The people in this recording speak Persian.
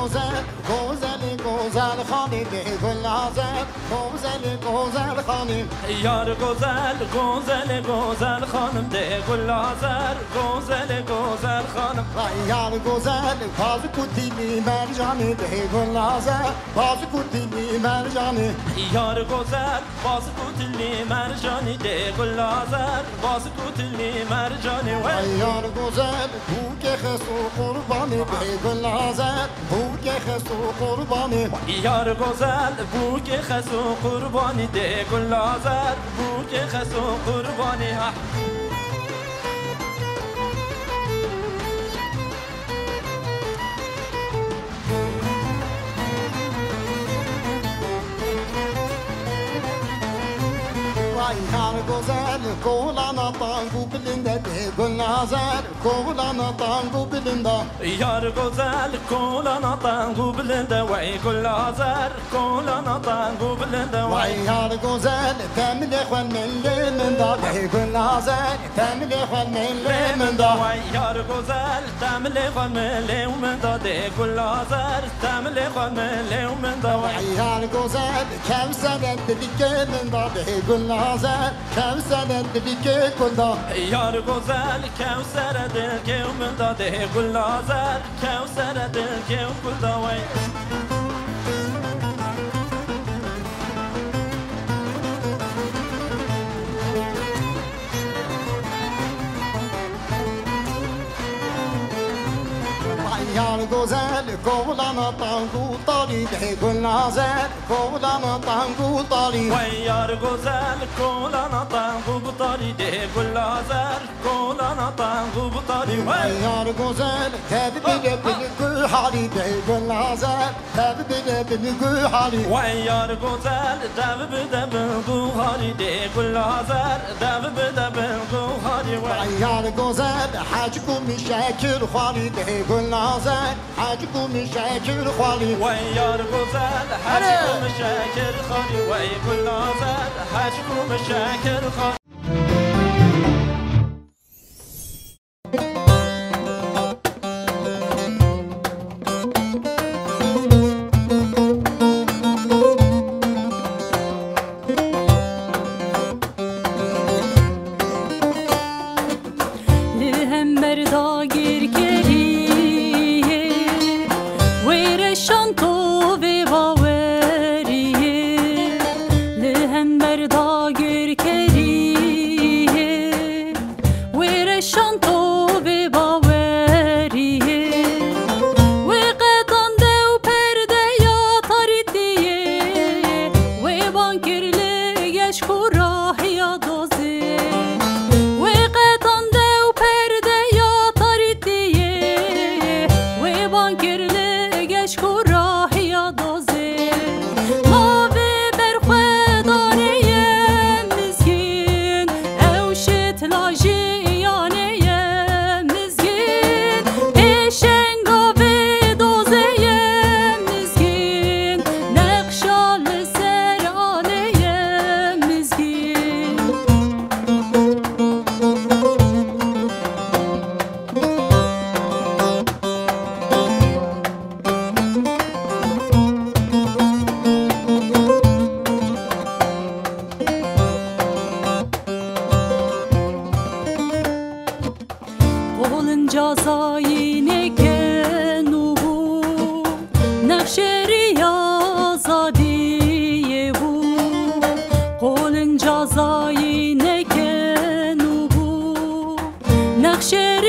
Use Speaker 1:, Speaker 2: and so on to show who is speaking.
Speaker 1: گوزل گوزل گوزل خانی به گل نازل گوزل گوزل خانی
Speaker 2: یار گوزل گوزل گوزل خانم ده گل نازر گوزل گوزل خانم
Speaker 1: یار گوزل باز کوتیلی مرجانی به گل نازل باز کوتیلی مرجانی
Speaker 2: یار گوزل باز کوتیلی مرجانی ده گل نازر باز کوتیلی مرجانی
Speaker 1: یار گوزل بو که خسو قربانی به گل نازل بو که خسو قربانی
Speaker 2: یار گوزل بو که خسو قربانی ده گل نازر بو که خسو قربانی
Speaker 1: یار گوزل کولانا تانگو بلنده به گل نازل کولانا تانگو بلنده
Speaker 2: یار گوزل کولانا تانگو بلنده وای گل نازر کولانا تانگو بلنده وای
Speaker 1: یار گوزل تمل خوان من دا به گل نازل تمل خوان من دا
Speaker 2: وای یار گوزل تمل خوان من دا ده گل نازر تمل خوان من دا وای
Speaker 1: یار گوزل کوثر دیگه من دا به گل نازل کوثر دیگه گل دا
Speaker 2: یار گوزل کوثر دل که من دا ده گل نازر کوثر دل که گل دا وای
Speaker 1: یار گوزل کولانا تانگو تالی ده گل نازل کولانا تانگو تالی
Speaker 2: وای یار گوزل کولانا تانگو تالی ده گل نازر کولانا تانگو تالی وای
Speaker 1: یار گوزل تبدیل بلگو حالی ده گل نازل تبدیل بلگو حالی
Speaker 2: وای یار گوزل دو بده بلگو حالی ده گل نازر دو بده بلگو حالی وای
Speaker 1: یار گوزل حج کومی شکر خالی ده گل نازل حج کومی شکر خالی
Speaker 2: وای یار گوزل حج کوم شکر خالی وای گل نازر حج کوم شکر خالی
Speaker 3: جزایی نکنو نقشه